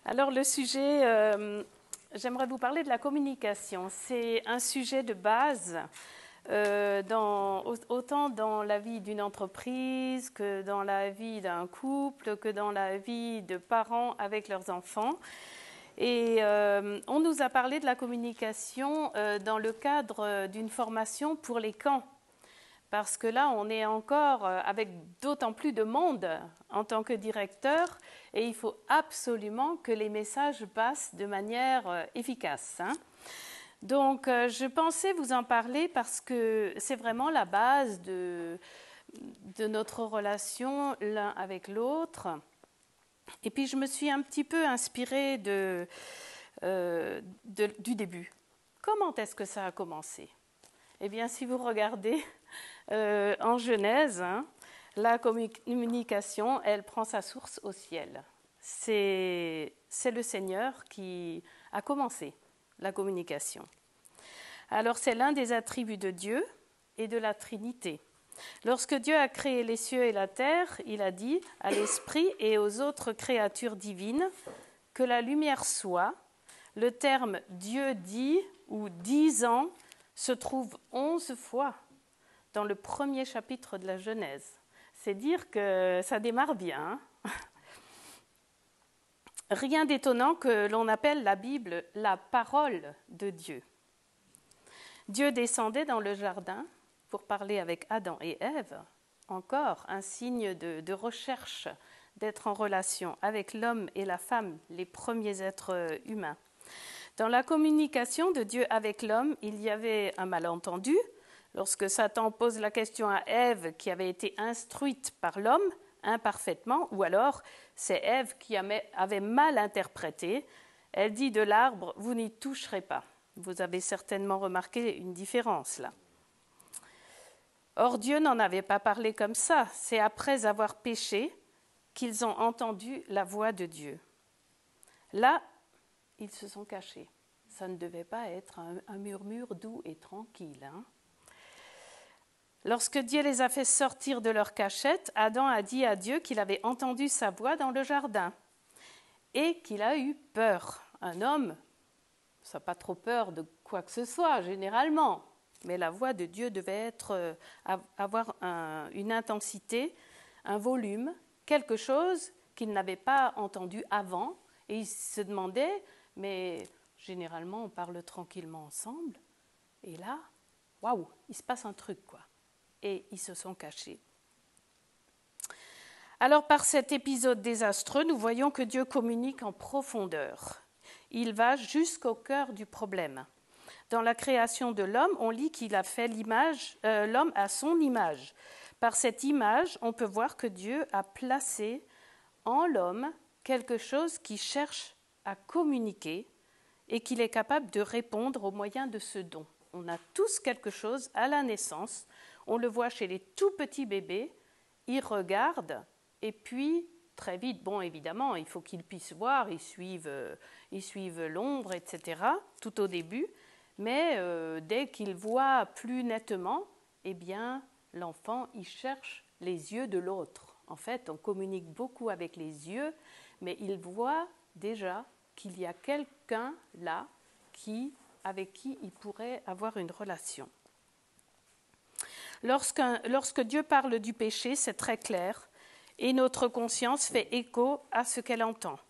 Alors le sujet, j'aimerais vous parler de la communication. C'est un sujet de base, autant dans la vie d'une entreprise que dans la vie d'un couple, que dans la vie de parents avec leurs enfants. Et on nous a parlé de la communication dans le cadre d'une formation pour les camps. Parce que là, on est encore avec d'autant plus de monde en tant que directeur et il faut absolument que les messages passent de manière efficace. Donc, je pensais vous en parler parce que c'est vraiment la base de notre relation l'un avec l'autre. Et puis, je me suis un petit peu inspirée du début. Comment est-ce que ça a commencé ? Eh bien, si vous regardez en Genèse, la communication, elle prend sa source au ciel. C'est le Seigneur qui a commencé la communication. Alors, c'est l'un des attributs de Dieu et de la Trinité. Lorsque Dieu a créé les cieux et la terre, il a dit à l'Esprit et aux autres créatures divines que la lumière soit. Le terme Dieu dit ou disant se trouve 11 fois dans le premier chapitre de la Genèse. C'est dire que ça démarre bien. Rien d'étonnant que l'on appelle la Bible la parole de Dieu. Dieu descendait dans le jardin pour parler avec Adam et Ève, encore un signe de recherche d'être en relation avec l'homme et la femme, les premiers êtres humains. Dans la communication de Dieu avec l'homme, il y avait un malentendu. Lorsque Satan pose la question à Ève, qui avait été instruite par l'homme imparfaitement, ou alors c'est Ève qui avait mal interprété, elle dit de l'arbre, vous n'y toucherez pas. Vous avez certainement remarqué une différence là. Or Dieu n'en avait pas parlé comme ça, c'est après avoir péché qu'ils ont entendu la voix de Dieu. Là, ils se sont cachés. Ça ne devait pas être un murmure doux et tranquille. Lorsque Dieu les a fait sortir de leur cachette, Adam a dit à Dieu qu'il avait entendu sa voix dans le jardin et qu'il a eu peur. Un homme, ça n'a pas trop peur de quoi que ce soit, généralement, mais la voix de Dieu devait avoir une intensité, un volume, quelque chose qu'il n'avait pas entendu avant, et il se demandait, mais généralement on parle tranquillement ensemble, et là, waouh, il se passe un truc, quoi. Et ils se sont cachés. Alors, par cet épisode désastreux, nous voyons que Dieu communique en profondeur. Il va jusqu'au cœur du problème. Dans la création de l'homme, on lit qu'il a fait l'homme à son image. Par cette image, on peut voir que Dieu a placé en l'homme quelque chose qui cherche à communiquer et qu'il est capable de répondre au moyen de ce don. On a tous quelque chose à la naissance. On le voit chez les tout petits bébés, ils regardent et puis très vite, bon évidemment, il faut qu'ils puissent voir, ils suivent l'ombre, etc. tout au début, mais dès qu'ils voient plus nettement, eh bien l'enfant il cherche les yeux de l'autre. En fait, on communique beaucoup avec les yeux, mais il voit déjà qu'il y a quelqu'un là avec qui il pourrait avoir une relation. Lorsque Dieu parle du péché, c'est très clair, et notre conscience fait écho à ce qu'elle entend.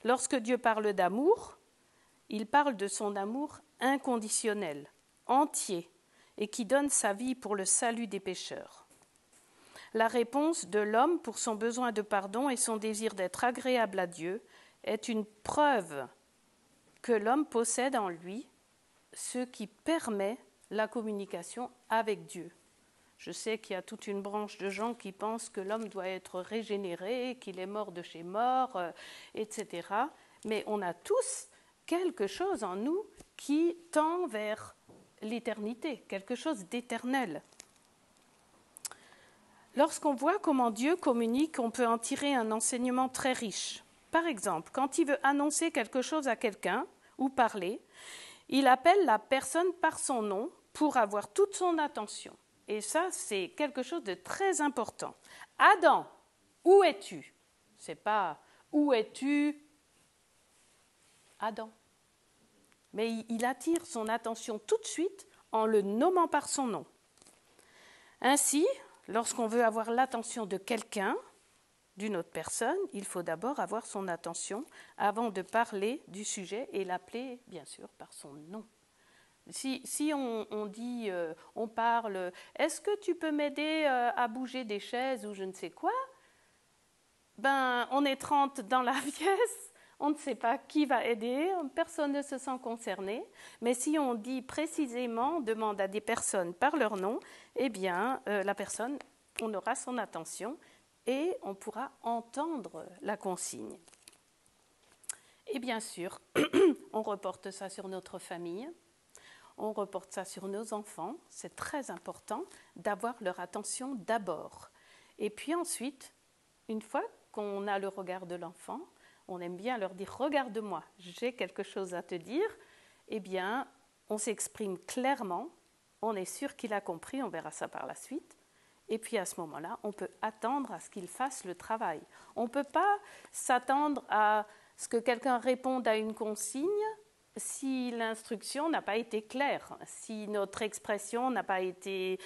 Lorsque Dieu parle d'amour, il parle de son amour inconditionnel, entier, et qui donne sa vie pour le salut des pécheurs. La réponse de l'homme pour son besoin de pardon et son désir d'être agréable à Dieu est une preuve que l'homme possède en lui ce qui permet la communication avec Dieu. Je sais qu'il y a toute une branche de gens qui pensent que l'homme doit être régénéré, qu'il est mort de chez mort, etc. Mais on a tous quelque chose en nous qui tend vers l'éternité, quelque chose d'éternel. Lorsqu'on voit comment Dieu communique, on peut en tirer un enseignement très riche. Par exemple, quand il veut annoncer quelque chose à quelqu'un ou parler, il appelle la personne par son nom pour avoir toute son attention. Et ça, c'est quelque chose de très important. Adam, où es-tu ? C'est pas où es-tu Adam. Mais il attire son attention tout de suite en le nommant par son nom. Ainsi, lorsqu'on veut avoir l'attention de quelqu'un, d'une autre personne, il faut d'abord avoir son attention avant de parler du sujet et l'appeler, bien sûr, par son nom. Si on dit, on parle, est-ce que tu peux m'aider à bouger des chaises ou je ne sais quoi, ben, on est 30 dans la pièce, on ne sait pas qui va aider, personne ne se sent concerné. Mais si on dit précisément, on demande à des personnes par leur nom, eh bien, la personne, on aura son attention et on pourra entendre la consigne. Et bien sûr, on reporte ça sur notre famille, on reporte ça sur nos enfants. C'est très important d'avoir leur attention d'abord. Et puis ensuite, une fois qu'on a le regard de l'enfant, on aime bien leur dire « Regarde-moi, j'ai quelque chose à te dire ». Eh bien, on s'exprime clairement, on est sûr qu'il a compris, on verra ça par la suite. Et puis à ce moment-là, on peut attendre à ce qu'il fasse le travail. On ne peut pas s'attendre à ce que quelqu'un réponde à une consigne si l'instruction n'a pas été claire, si notre expression n'a pas été,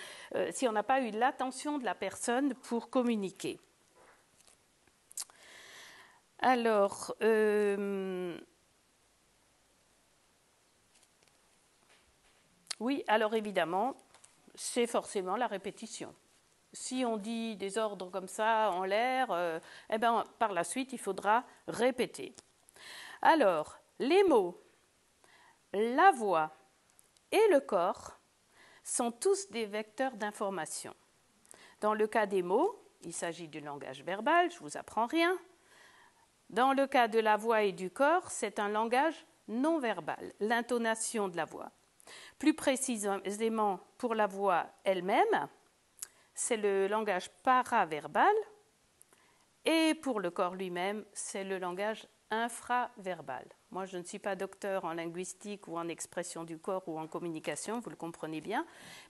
si on n'a pas eu l'attention de la personne pour communiquer. Alors, oui, alors évidemment, c'est forcément la répétition. Si on dit des ordres comme ça en l'air, eh ben, par la suite, il faudra répéter. Alors, les mots, la voix et le corps sont tous des vecteurs d'information. Dans le cas des mots, il s'agit du langage verbal, je ne vous apprends rien. Dans le cas de la voix et du corps, c'est un langage non verbal, l'intonation de la voix. Plus précisément pour la voix elle-même, c'est le langage paraverbal et pour le corps lui-même, c'est le langage infraverbal. Moi, je ne suis pas docteur en linguistique ou en expression du corps ou en communication, vous le comprenez bien,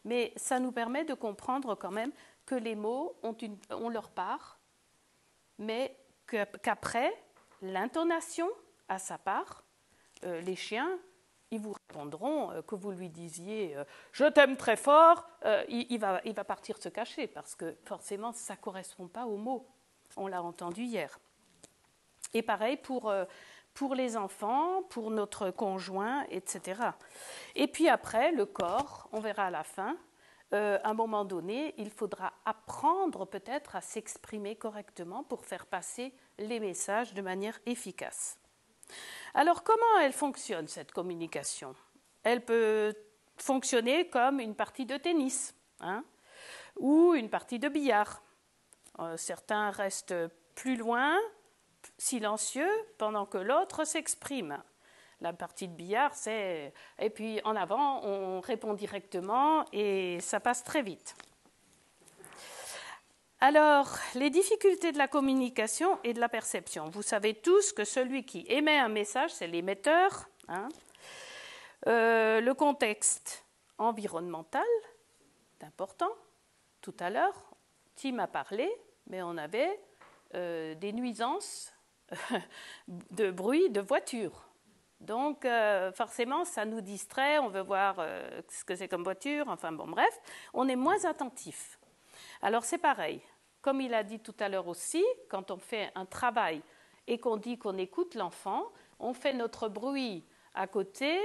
mais ça nous permet de comprendre quand même que les mots ont leur part, mais qu'après, l'intonation a sa part. Les chiens, ils vous répondront que vous lui disiez « je t'aime très fort », il va partir se cacher parce que forcément, ça ne correspond pas aux mots. On l'a entendu hier. Et pareil pour les enfants, pour notre conjoint, etc. Et puis après, le corps, on verra à la fin, à un moment donné, il faudra apprendre peut-être à s'exprimer correctement pour faire passer les messages de manière efficace. Alors, comment elle fonctionne, cette communication ? Elle peut fonctionner comme une partie de tennis, ou une partie de billard. Certains restent plus loin, silencieux, pendant que l'autre s'exprime. La partie de billard, c'est... Et puis, en avant, on répond directement et ça passe très vite. Alors, les difficultés de la communication et de la perception. Vous savez tous que celui qui émet un message, c'est l'émetteur. Le contexte environnemental, c'est important. Tout à l'heure, Tim a parlé, mais on avait des nuisances de bruit de voiture. Donc, forcément, ça nous distrait, on veut voir ce que c'est comme voiture, enfin bon, bref, on est moins attentif. Alors, c'est pareil. Comme il a dit tout à l'heure aussi, quand on fait un travail et qu'on dit qu'on écoute l'enfant, on fait notre bruit à côté,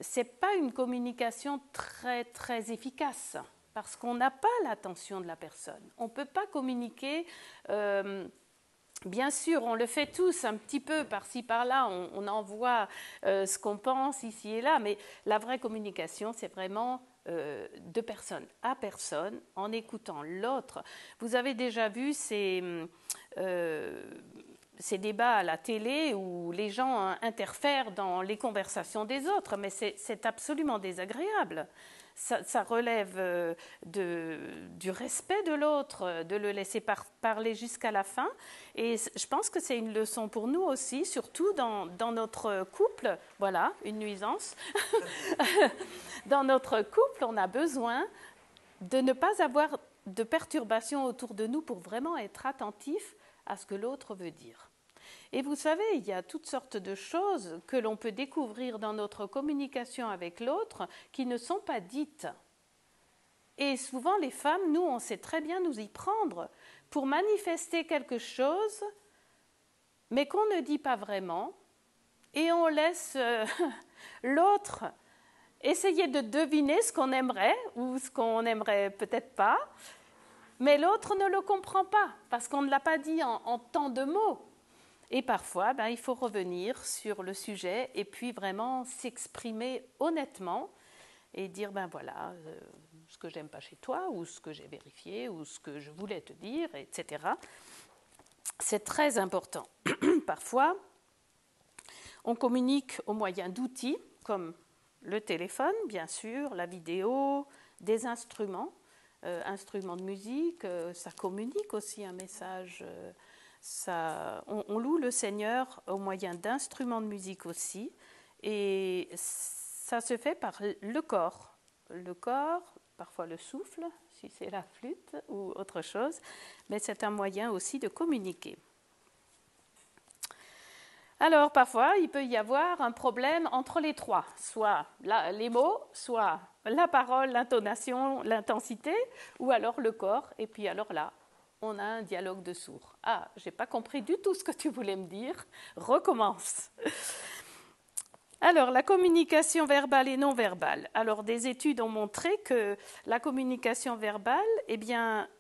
ce n'est pas une communication très, très efficace parce qu'on n'a pas l'attention de la personne. On ne peut pas communiquer... Bien sûr, on le fait tous un petit peu par-ci, par-là, on envoie ce qu'on pense ici et là, mais la vraie communication, c'est vraiment de personne à personne, en écoutant l'autre. Vous avez déjà vu ces débats à la télé où les gens interfèrent dans les conversations des autres, mais c'est absolument désagréable. Ça relève du respect de l'autre, de le laisser parler jusqu'à la fin. Et je pense que c'est une leçon pour nous aussi, surtout dans notre couple. Voilà, une nuisance. Dans notre couple, on a besoin de ne pas avoir de perturbations autour de nous pour vraiment être attentif à ce que l'autre veut dire. Et vous savez, il y a toutes sortes de choses que l'on peut découvrir dans notre communication avec l'autre qui ne sont pas dites. Et souvent, les femmes, nous, on sait très bien nous y prendre pour manifester quelque chose, mais qu'on ne dit pas vraiment, et on laisse l'autre essayer de deviner ce qu'on aimerait ou ce qu'on n'aimerait peut-être pas, mais l'autre ne le comprend pas parce qu'on ne l'a pas dit en tant de mots. Et parfois, il faut revenir sur le sujet et puis vraiment s'exprimer honnêtement et dire, voilà, ce que j'aime pas chez toi ou ce que j'ai vérifié ou ce que je voulais te dire, etc. C'est très important. Parfois, on communique au moyen d'outils comme le téléphone, bien sûr, la vidéo, des instruments, instruments de musique, ça communique aussi un message. On loue le Seigneur au moyen d'instruments de musique aussi, et ça se fait par le corps, parfois le souffle, si c'est la flûte ou autre chose, mais c'est un moyen aussi de communiquer. Alors parfois, il peut y avoir un problème entre les trois, soit les mots, soit la parole, l'intonation, l'intensité, ou alors le corps, et puis alors là, on a un dialogue de sourds. Ah, j'ai pas compris du tout ce que tu voulais me dire, recommence. Alors, la communication verbale et non verbale. Alors, des études ont montré que la communication verbale,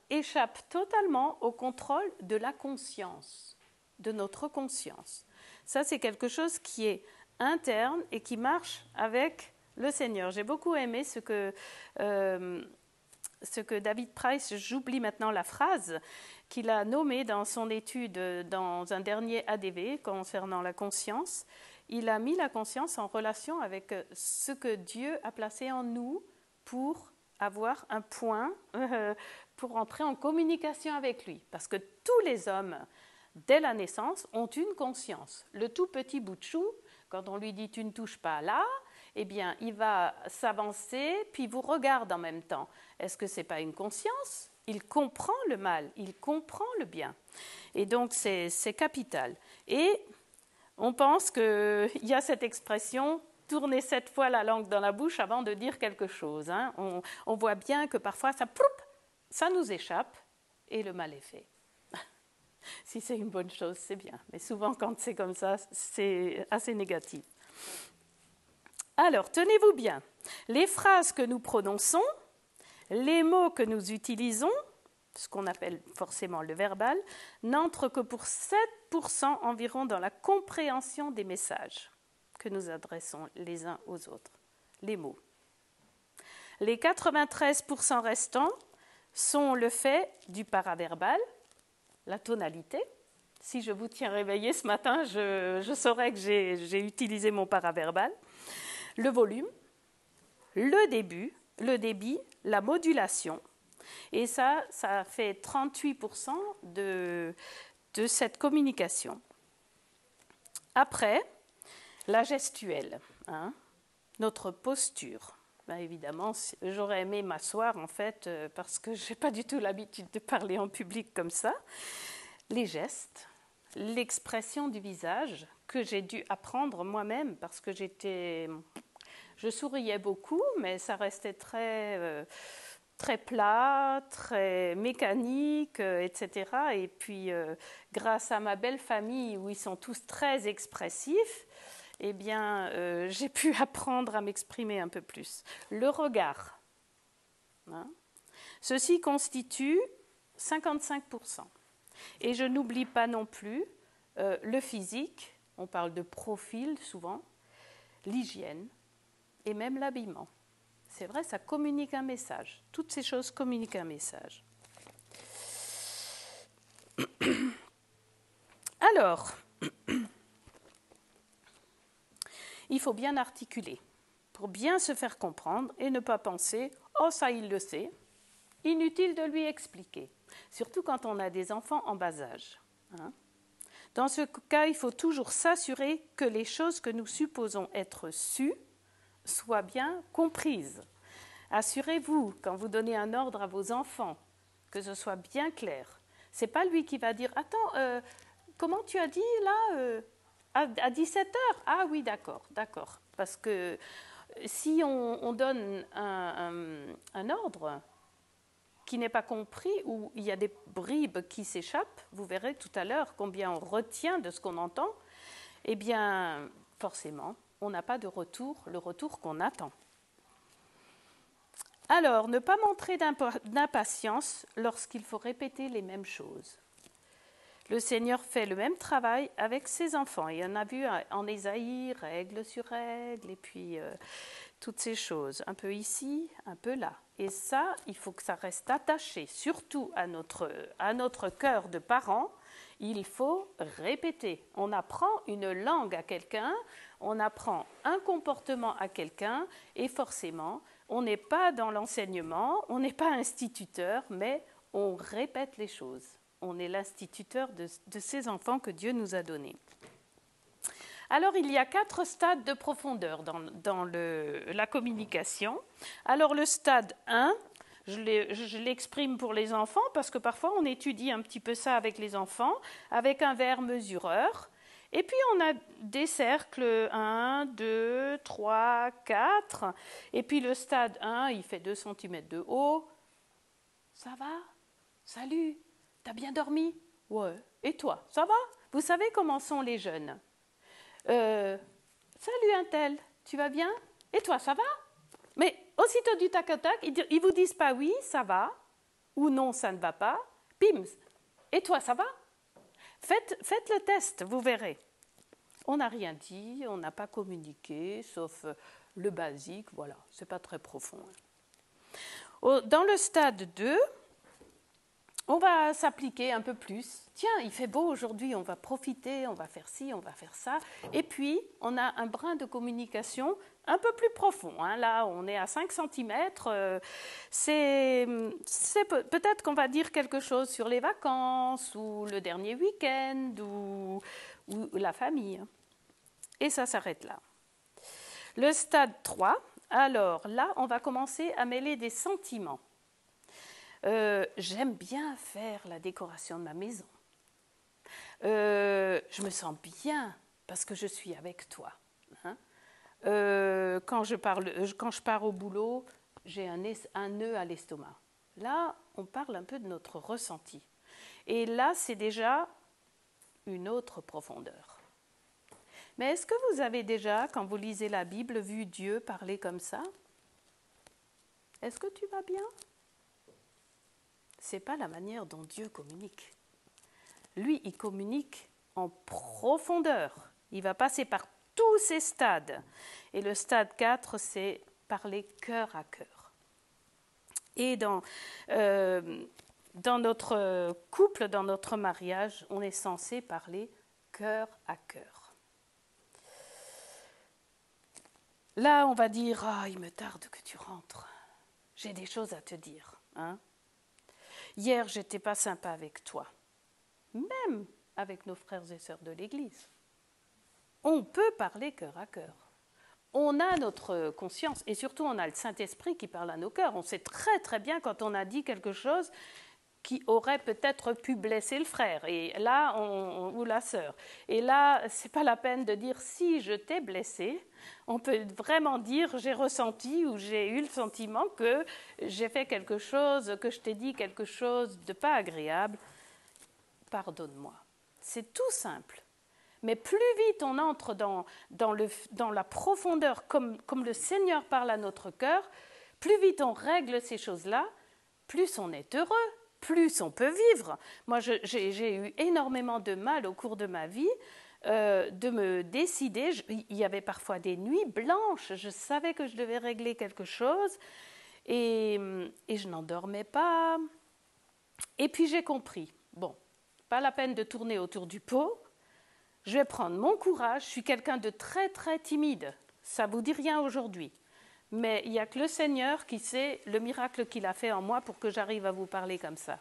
échappe totalement au contrôle de la conscience, de notre conscience. Ça, c'est quelque chose qui est interne et qui marche avec le Seigneur. J'ai beaucoup aimé ce que David Price, j'oublie maintenant la phrase, qu'il a nommée dans son étude dans un dernier ADV concernant la conscience. Il a mis la conscience en relation avec ce que Dieu a placé en nous pour avoir un point, pour entrer en communication avec lui. Parce que tous les hommes, dès la naissance, ont une conscience. Le tout petit bout de chou, quand on lui dit « tu ne touches pas là », il va s'avancer, puis vous regarde en même temps. Est-ce que ce n'est pas une conscience ? Il comprend le mal, il comprend le bien. Et donc, c'est capital. Et on pense qu'il y a cette expression « tourner 7 fois la langue dans la bouche avant de dire quelque chose ». On voit bien que parfois, ça nous échappe et le mal est fait. Si c'est une bonne chose, c'est bien. Mais souvent, quand c'est comme ça, c'est assez négatif. Alors, tenez-vous bien. Les phrases que nous prononçons, les mots que nous utilisons, ce qu'on appelle forcément le verbal, n'entrent que pour 7% environ dans la compréhension des messages que nous adressons les uns aux autres, les mots. Les 93% restants sont le fait du paraverbal, la tonalité. Si je vous tiens réveillé ce matin, je saurais que j'ai utilisé mon paraverbal. Le volume, le débit, la modulation. Et ça fait 38% de cette communication. Après, la gestuelle, notre posture. Évidemment, j'aurais aimé m'asseoir en fait, parce que je n'ai pas du tout l'habitude de parler en public comme ça. Les gestes, l'expression du visage que j'ai dû apprendre moi-même parce que je souriais beaucoup, mais ça restait très plat, très mécanique, etc. Et puis, grâce à ma belle famille où ils sont tous très expressifs, j'ai pu apprendre à m'exprimer un peu plus. Le regard. Ceci constitue 55%. Et je n'oublie pas non plus le physique, on parle de profil souvent, l'hygiène et même l'habillement. C'est vrai, ça communique un message. Toutes ces choses communiquent un message. Alors, il faut bien articuler pour bien se faire comprendre et ne pas penser « Oh, ça, il le sait ». Inutile de lui expliquer, surtout quand on a des enfants en bas âge. Dans ce cas, il faut toujours s'assurer que les choses que nous supposons être sues soient bien comprises. Assurez-vous, quand vous donnez un ordre à vos enfants, que ce soit bien clair. Ce n'est pas lui qui va dire « Attends, comment tu as dit là à 17 heures? Ah oui, d'accord. Parce que si on donne un ordre qui n'est pas compris, ou il y a des bribes qui s'échappent, vous verrez tout à l'heure combien on retient de ce qu'on entend, eh bien, forcément, on n'a pas de retour, le retour qu'on attend. Alors, ne pas montrer d'impatience lorsqu'il faut répéter les mêmes choses. Le Seigneur fait le même travail avec ses enfants. Et on a vu en Ésaïe, règle sur règle, et puis toutes ces choses, un peu ici, un peu là. Et ça, il faut que ça reste attaché, surtout à notre cœur de parents. Il faut répéter. On apprend une langue à quelqu'un, on apprend un comportement à quelqu'un, et forcément, on n'est pas dans l'enseignement, on n'est pas instituteur, mais on répète les choses. On est l'instituteur de ces enfants que Dieu nous a donnés. Alors, il y a 4 stades de profondeur dans la communication. Alors, le stade 1, je l'exprime pour les enfants parce que parfois on étudie un petit peu ça avec les enfants, avec un verre mesureur. Et puis, on a des cercles 1, 2, 3, 4. Et puis, le stade 1, il fait 2 cm de haut. Ça va? Salut? T'as bien dormi? Ouais. Et toi, ça va? Vous savez comment sont les jeunes? Salut Untel, tu vas bien? Et toi, ça va? Mais aussitôt du tac au tac, ils vous disent pas oui, ça va, ou non, ça ne va pas. Pims, et toi, ça va? Faites le test, vous verrez. On n'a rien dit, on n'a pas communiqué, sauf le basique, voilà, c'est pas très profond. Dans le stade 2, on va s'appliquer un peu plus. Tiens, il fait beau aujourd'hui, on va profiter, on va faire ci, on va faire ça. Et puis, on a un brin de communication un peu plus profond. Là, on est à 5 cm. C'est peut-être qu'on va dire quelque chose sur les vacances, ou le dernier week-end, ou la famille. Et ça s'arrête là. Le stade 3, alors là, on va commencer à mêler des sentiments. J'aime bien faire la décoration de ma maison. Je me sens bien parce que je suis avec toi. Quand je pars au boulot, j'ai un nœud à l'estomac. Là, on parle un peu de notre ressenti. Et là, c'est déjà une autre profondeur. Mais est-ce que vous avez déjà, quand vous lisez la Bible, vu Dieu parler comme ça? Est-ce que tu vas bien? Ce n'est pas la manière dont Dieu communique. Lui, il communique en profondeur. Il va passer par tous ces stades. Et le stade 4, c'est parler cœur à cœur. Et dans notre couple, dans notre mariage, on est censé parler cœur à cœur. Là, on va dire « Ah, il me tarde que tu rentres. J'ai des choses à te dire. » Hier, j'étais pas sympa avec toi, même avec nos frères et sœurs de l'Église. On peut parler cœur à cœur. On a notre conscience et surtout on a le Saint-Esprit qui parle à nos cœurs. On sait très très bien quand on a dit quelque chose qui aurait peut-être pu blesser le frère et là ou la sœur. Et là, c'est pas la peine de dire si je t'ai blessé. On peut vraiment dire j'ai ressenti ou j'ai eu le sentiment que j'ai fait quelque chose, que je t'ai dit quelque chose de pas agréable. Pardonne-moi. C'est tout simple. Mais plus vite on entre dans la profondeur, comme le Seigneur parle à notre cœur, plus vite on règle ces choses-là, plus on est heureux, plus on peut vivre. Moi, j'ai eu énormément de mal au cours de ma vie de me décider. Il y avait parfois des nuits blanches, je savais que je devais régler quelque chose et je n'en dormais pas. Et puis j'ai compris, bon, pas la peine de tourner autour du pot, je vais prendre mon courage, je suis quelqu'un de très très timide, ça ne vous dit rien aujourd'hui. Mais il n'y a que le Seigneur qui sait le miracle qu'il a fait en moi pour que j'arrive à vous parler comme ça.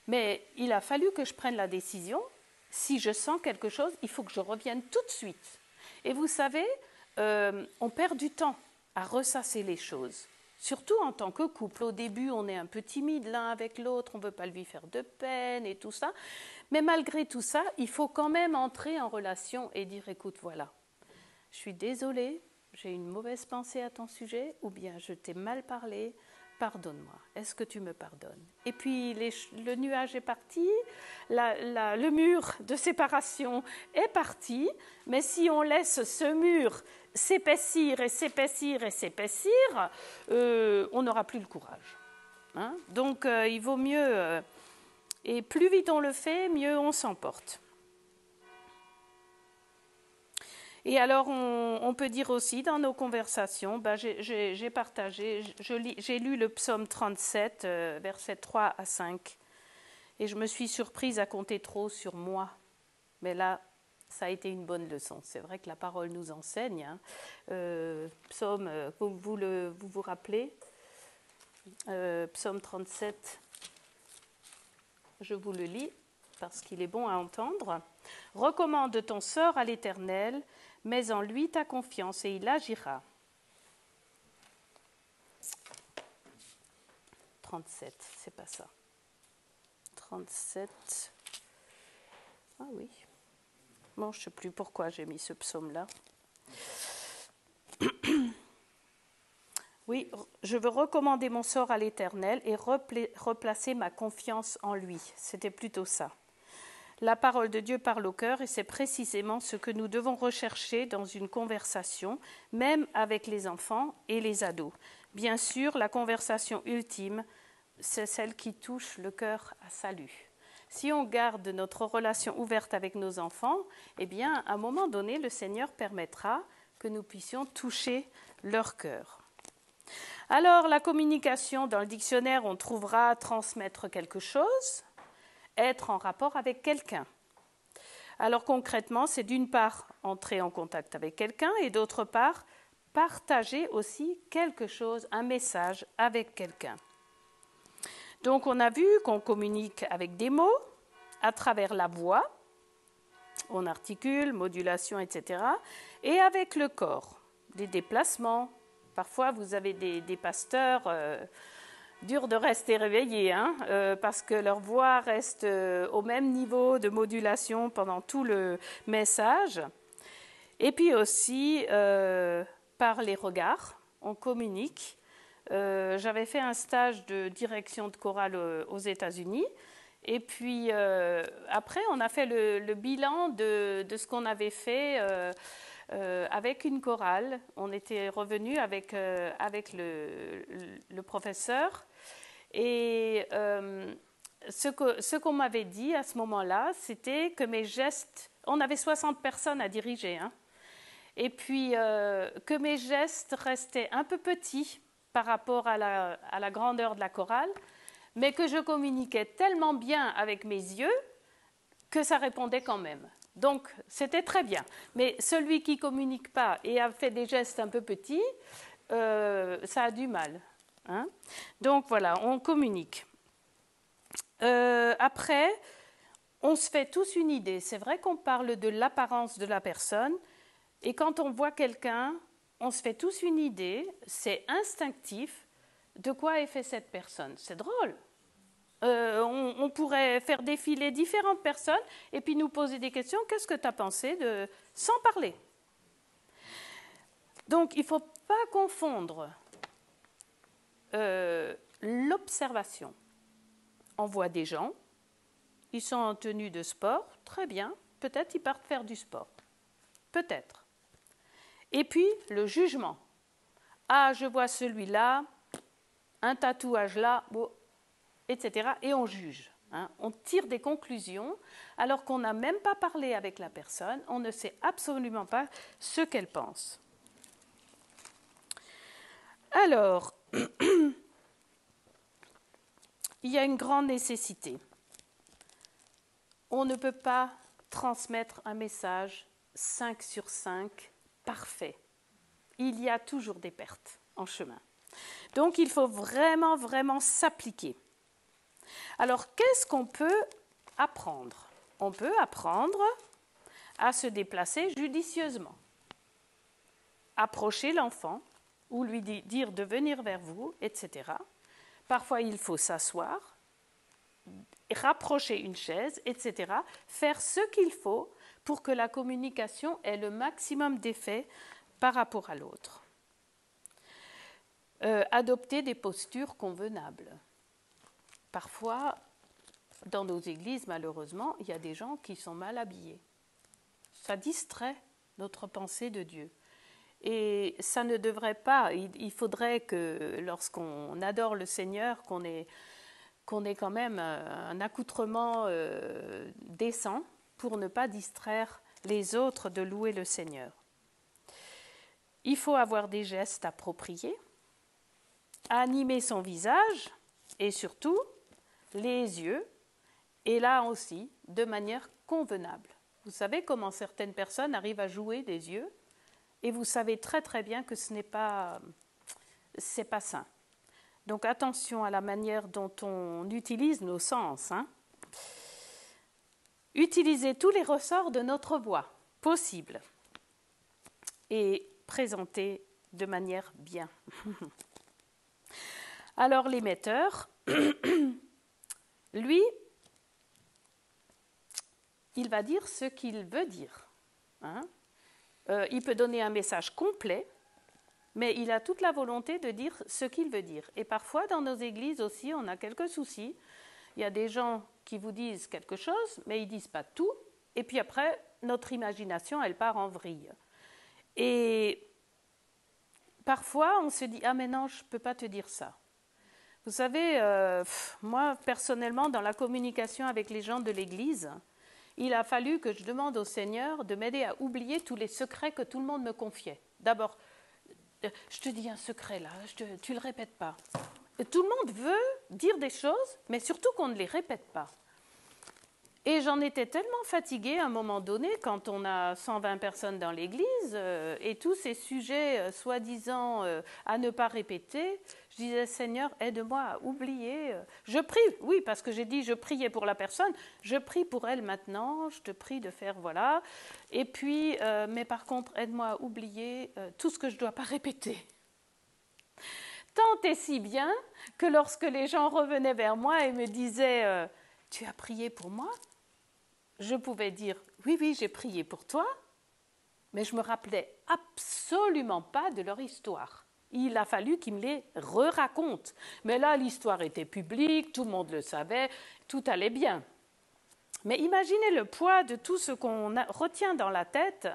Mais il a fallu que je prenne la décision. Si je sens quelque chose, il faut que je revienne tout de suite. Et vous savez, on perd du temps à ressasser les choses. Surtout en tant que couple. Au début, on est un peu timide l'un avec l'autre, on ne veut pas lui faire de peine et tout ça. Mais malgré tout ça, il faut quand même entrer en relation et dire, écoute, voilà, je suis désolée, j'ai une mauvaise pensée à ton sujet, ou bien je t'ai mal parlé, pardonne-moi, est-ce que tu me pardonnes? Et puis le nuage est parti, le mur de séparation est parti, mais si on laisse ce mur s'épaissir et s'épaissir et s'épaissir, on n'aura plus le courage. Hein? Donc il vaut mieux, et plus vite on le fait, mieux on s'emporte. Et alors, on peut dire aussi dans nos conversations, j'ai partagé, j'ai lu le psaume 37, versets 3 à 5, et je me suis surprise à compter trop sur moi. Mais là, ça a été une bonne leçon. C'est vrai que la parole nous enseigne. Hein. Psaume, vous vous rappelez Psaume 37, je vous le lis parce qu'il est bon à entendre. « Recommande ton sort à l'Éternel, mets en lui ta confiance et il agira. » 37, c'est pas ça. 37. Ah oui. Bon, je ne sais plus pourquoi j'ai mis ce psaume-là. Oui, je veux recommander mon sort à l'Éternel et replacer ma confiance en lui. C'était plutôt ça. La parole de Dieu parle au cœur et c'est précisément ce que nous devons rechercher dans une conversation, même avec les enfants et les ados. Bien sûr, la conversation ultime, c'est celle qui touche le cœur à salut. Si on garde notre relation ouverte avec nos enfants, eh bien, à un moment donné, le Seigneur permettra que nous puissions toucher leur cœur. Alors, la communication, dans le dictionnaire, on trouvera transmettre quelque chose, être en rapport avec quelqu'un. Alors concrètement, c'est d'une part entrer en contact avec quelqu'un et d'autre part partager aussi quelque chose, un message avec quelqu'un. Donc on a vu qu'on communique avec des mots, à travers la voix, on articule, modulation, etc. et avec le corps, des déplacements. Parfois vous avez des pasteurs... dur de rester réveillé, hein, parce que leur voix reste au même niveau de modulation pendant tout le message. Et puis aussi, par les regards, on communique. J'avais fait un stage de direction de chorale aux États-Unis. Et puis après, on a fait le bilan de ce qu'on avait fait avec une chorale. On était revenu avec le professeur. Et ce qu'on m'avait dit à ce moment-là, c'était que mes gestes, on avait 60 personnes à diriger, hein, et puis que mes gestes restaient un peu petits par rapport à la grandeur de la chorale, mais que je communiquais tellement bien avec mes yeux que ça répondait quand même. Donc c'était très bien. Mais celui qui ne communique pas et a fait des gestes un peu petits, ça a du mal. Hein? Donc voilà, on communique. Après, on se fait tous une idée. C'est vrai qu'on parle de l'apparence de la personne et quand on voit quelqu'un, on se fait tous une idée, c'est instinctif, de quoi est fait cette personne. C'est drôle. On pourrait faire défiler différentes personnes et puis nous poser des questions. Qu'est-ce que tu as pensé de... sans parler. Donc il ne faut pas confondre l'observation. On voit des gens, ils sont en tenue de sport, très bien, peut-être ils partent faire du sport, peut-être. Et puis le jugement. Ah, je vois celui-là, un tatouage là, bon, etc. Et on juge. Hein. On tire des conclusions alors qu'on n'a même pas parlé avec la personne, on ne sait absolument pas ce qu'elle pense. Alors, il y a une grande nécessité. On ne peut pas transmettre un message 5 sur 5 parfait. Il y a toujours des pertes en chemin. Donc, il faut vraiment, vraiment s'appliquer. Alors, qu'est-ce qu'on peut apprendre? On peut apprendre à se déplacer judicieusement. Approcher l'enfant ou lui dire de venir vers vous, etc. Parfois, il faut s'asseoir, rapprocher une chaise, etc. Faire ce qu'il faut pour que la communication ait le maximum d'effet par rapport à l'autre. Adopter des postures convenables. Parfois, dans nos églises, malheureusement, il y a des gens qui sont mal habillés. Ça distrait notre pensée de Dieu. Et ça ne devrait pas. Il faudrait que lorsqu'on adore le Seigneur, qu'on ait quand même un accoutrement décent pour ne pas distraire les autres de louer le Seigneur. Il faut avoir des gestes appropriés, animer son visage et surtout les yeux, et là aussi de manière convenable. Vous savez comment certaines personnes arrivent à jouer des yeux, et vous savez très très bien que c'est pas sain. Donc attention à la manière dont on utilise nos sens. Utilisez tous les ressorts de notre voix possible et présentez de manière bien. Alors l'émetteur, lui, il va dire ce qu'il veut dire. Il peut donner un message complet, mais il a toute la volonté de dire ce qu'il veut dire. Et parfois, dans nos églises aussi, on a quelques soucis. Il y a des gens qui vous disent quelque chose, mais ils ne disent pas tout. Et puis après, notre imagination, elle part en vrille. Et parfois, on se dit « Ah, mais non, je ne peux pas te dire ça ». Vous savez, moi, personnellement, dans la communication avec les gens de l'Église, il a fallu que je demande au Seigneur de m'aider à oublier tous les secrets que tout le monde me confiait. D'abord, je te dis un secret là, tu ne le répètes pas. Et tout le monde veut dire des choses, mais surtout qu'on ne les répète pas. Et j'en étais tellement fatiguée à un moment donné, quand on a 120 personnes dans l'église, et tous ces sujets soi-disant à ne pas répéter, je disais, Seigneur, aide-moi à oublier. Je prie, oui, parce que j'ai dit, je priais pour la personne, je prie pour elle maintenant, je te prie de faire, voilà. Et puis, mais par contre, aide-moi à oublier tout ce que je ne dois pas répéter. Tant et si bien que lorsque les gens revenaient vers moi et me disaient, tu as prié pour moi ? Je pouvais dire, oui, j'ai prié pour toi, mais je ne me rappelais absolument pas de leur histoire. Il a fallu qu'ils me les re-racontent. Mais là, l'histoire était publique, tout le monde le savait, tout allait bien. Mais imaginez le poids de tout ce qu'on retient dans la tête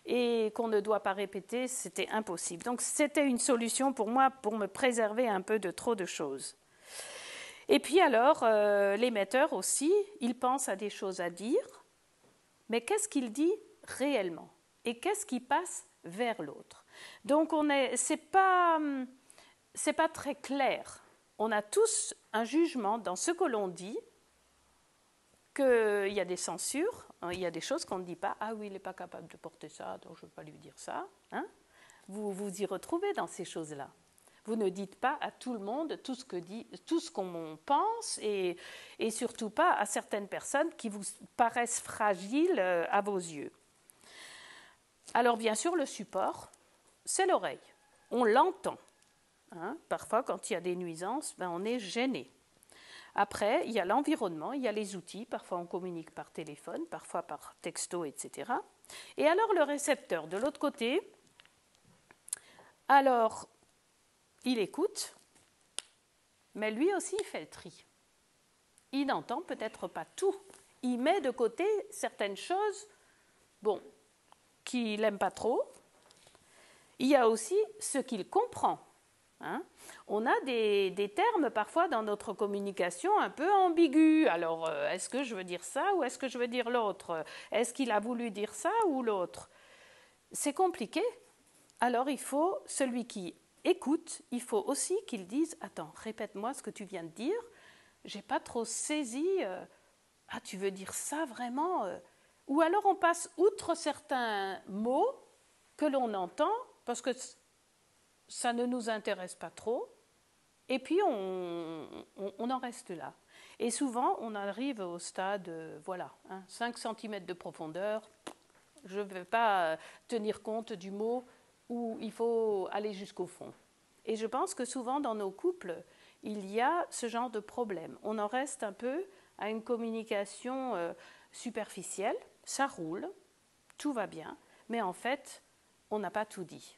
et qu'on ne doit pas répéter, c'était impossible. Donc c'était une solution pour moi pour me préserver un peu de trop de choses. Et puis alors, l'émetteur aussi, il pense à des choses à dire, mais qu'est-ce qu'il dit réellement? Et qu'est-ce qui passe vers l'autre? Donc, c'est pas très clair. On a tous un jugement dans ce que l'on dit, qu'il y a des censures, il y a des choses qu'on ne dit pas. Ah oui, il n'est pas capable de porter ça, donc je ne vais pas lui dire ça. Vous vous y retrouvez dans ces choses-là. Vous ne dites pas à tout le monde tout ce qu'on pense et surtout pas à certaines personnes qui vous paraissent fragiles à vos yeux. Alors bien sûr, le support, c'est l'oreille. On l'entend. Parfois, quand il y a des nuisances, on est gêné. Après, il y a l'environnement, il y a les outils. Parfois, on communique par téléphone, parfois par texto, etc. Et alors, le récepteur, de l'autre côté, alors, il écoute, mais lui aussi, il fait le tri. Il n'entend peut-être pas tout. Il met de côté certaines choses, qu'il n'aime pas trop. Il y a aussi ce qu'il comprend. On a des termes parfois dans notre communication un peu ambigus. Alors, est-ce que je veux dire ça ou est-ce que je veux dire l'autre? Est-ce qu'il a voulu dire ça ou l'autre? C'est compliqué. Alors, il faut, celui qui écoute, il faut aussi qu'il dise « Attends, répète-moi ce que tu viens de dire. Je n'ai pas trop saisi. Ah, tu veux dire ça vraiment ?» Ou alors on passe outre certains mots que l'on entend parce que ça ne nous intéresse pas trop. Et puis on en reste là. Et souvent, on arrive au stade, 5 cm de profondeur. Je ne vais pas tenir compte du mot ou il faut aller jusqu'au fond. Et je pense que souvent dans nos couples, il y a ce genre de problème. On en reste un peu à une communication superficielle, ça roule, tout va bien, mais en fait, on n'a pas tout dit.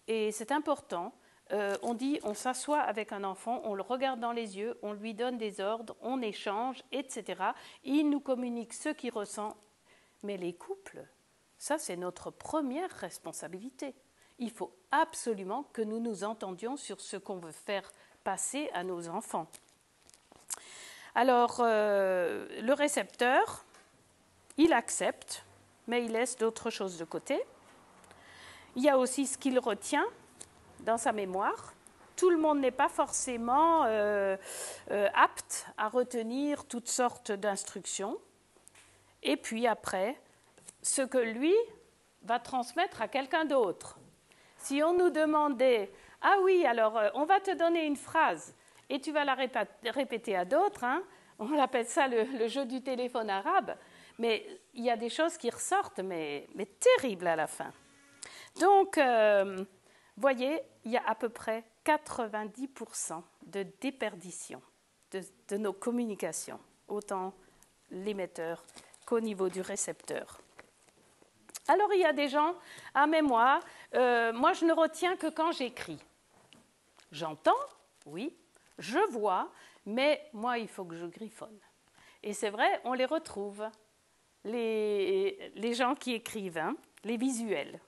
Et c'est important, on s'assoit avec un enfant, on le regarde dans les yeux, on lui donne des ordres, on échange, etc. Il nous communique ce qu'il ressent. Mais les couples, ça c'est notre première responsabilité. Il faut absolument que nous nous entendions sur ce qu'on veut faire passer à nos enfants. Alors, le récepteur, il accepte, mais il laisse d'autres choses de côté. Il y a aussi ce qu'il retient dans sa mémoire. Tout le monde n'est pas forcément apte à retenir toutes sortes d'instructions. Et puis après, ce que lui va transmettre à quelqu'un d'autre. Si on nous demandait « Ah oui, alors on va te donner une phrase et tu vas la répéter à d'autres, hein, on appelle ça le jeu du téléphone arabe, mais il y a des choses qui ressortent, mais terribles à la fin. » Donc, voyez, il y a à peu près 90% de déperdition de nos communications, autant l'émetteur qu'au niveau du récepteur. Alors, il y a des gens, ah mais moi je ne retiens que quand j'écris. J'entends, oui, je vois, mais moi, il faut que je griffonne. Et c'est vrai, on les retrouve, les gens qui écrivent, hein, les visuels.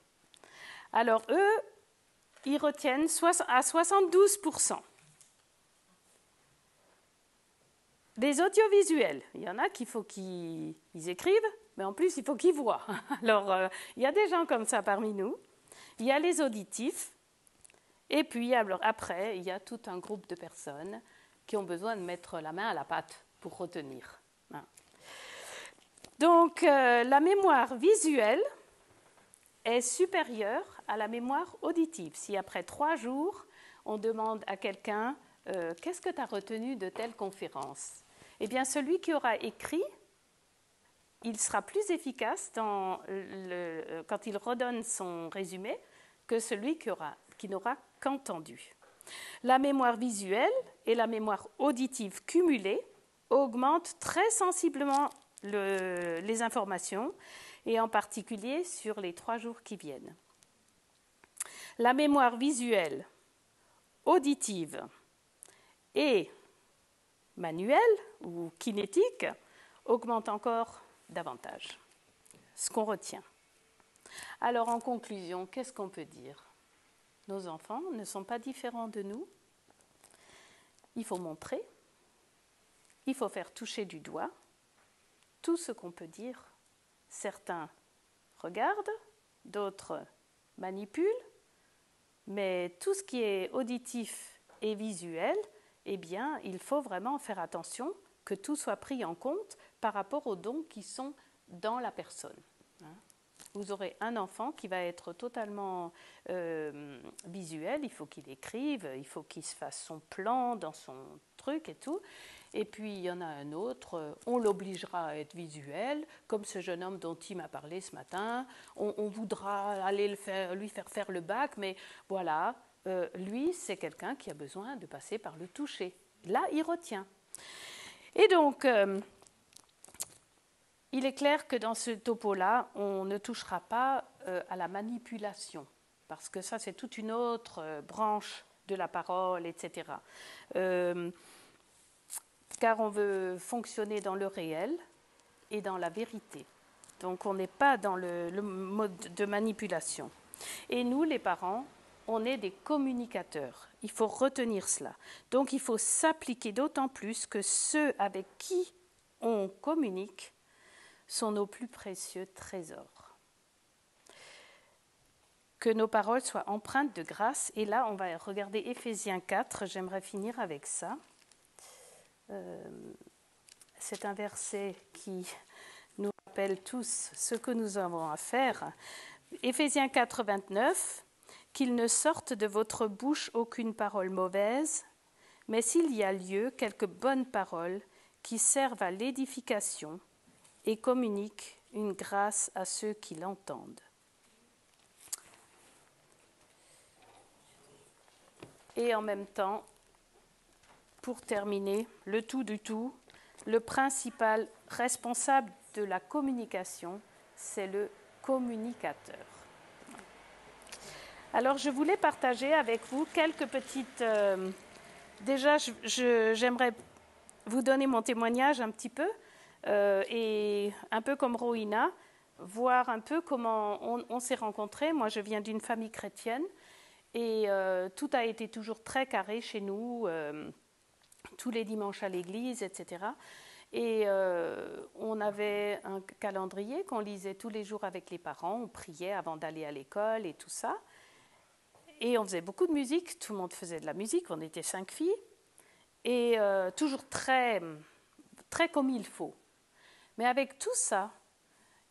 Alors, eux, ils retiennent à 72%. Les audiovisuels, il y en a qu'il faut qu'ils écrivent, mais en plus, il faut qu'ils voient. Alors, il y a des gens comme ça parmi nous. Il y a les auditifs. Et puis, alors, après, il y a tout un groupe de personnes qui ont besoin de mettre la main à la pâte pour retenir. Donc, la mémoire visuelle est supérieure à la mémoire auditive. Si après 3 jours, on demande à quelqu'un « Qu'est-ce que tu as retenu de telle conférence ?» Eh bien, celui qui aura écrit, il sera plus efficace quand il redonne son résumé que celui qui n'aura qu'entendu. La mémoire visuelle et la mémoire auditive cumulées augmentent très sensiblement les informations, et en particulier sur les 3 jours qui viennent. La mémoire visuelle, auditive et manuelle ou kinétique augmente encore davantage ce qu'on retient. Alors en conclusion, qu'est-ce qu'on peut dire ? Nos enfants ne sont pas différents de nous. Il faut montrer, il faut faire toucher du doigt tout ce qu'on peut dire. Certains regardent, d'autres manipulent, mais tout ce qui est auditif et visuel, eh bien, il faut vraiment faire attention que tout soit pris en compte par rapport aux dons qui sont dans la personne. Vous aurez un enfant qui va être totalement visuel, il faut qu'il écrive, il faut qu'il se fasse son plan dans son truc et tout. Et puis il y en a un autre, on l'obligera à être visuel, comme ce jeune homme dont il m'a parlé ce matin. On voudra aller lui faire faire le bac, mais voilà, lui c'est quelqu'un qui a besoin de passer par le toucher. Là, il retient. Et donc, il est clair que dans ce topo-là, on ne touchera pas à la manipulation, parce que ça, c'est toute une autre branche de la parole, etc. Car on veut fonctionner dans le réel et dans la vérité. Donc, on n'est pas dans le mode de manipulation. Et nous, les parents, on est des communicateurs. Il faut retenir cela. Donc, il faut s'appliquer d'autant plus que ceux avec qui on communique sont nos plus précieux trésors. Que nos paroles soient empreintes de grâce. Et là, on va regarder Éphésiens 4. J'aimerais finir avec ça. C'est un verset qui nous rappelle tous ce que nous avons à faire. Éphésiens 4, 29. « Qu'il ne sorte de votre bouche aucune parole mauvaise, mais s'il y a lieu, quelques bonnes paroles qui servent à l'édification et communiquent une grâce à ceux qui l'entendent. » Et en même temps, pour terminer, le tout du tout, le principal responsable de la communication, c'est le communicateur. Alors, je voulais partager avec vous quelques petites... déjà, j'aimerais vous donner mon témoignage un petit peu, et un peu comme Rowena, voir un peu comment on s'est rencontrés. Moi, je viens d'une famille chrétienne, et tout a été toujours très carré chez nous, tous les dimanches à l'église, etc. Et on avait un calendrier qu'on lisait tous les jours avec les parents, on priait avant d'aller à l'école et tout ça. Et on faisait beaucoup de musique, tout le monde faisait de la musique, on était 5 filles, et toujours très, très comme il faut. Mais avec tout ça,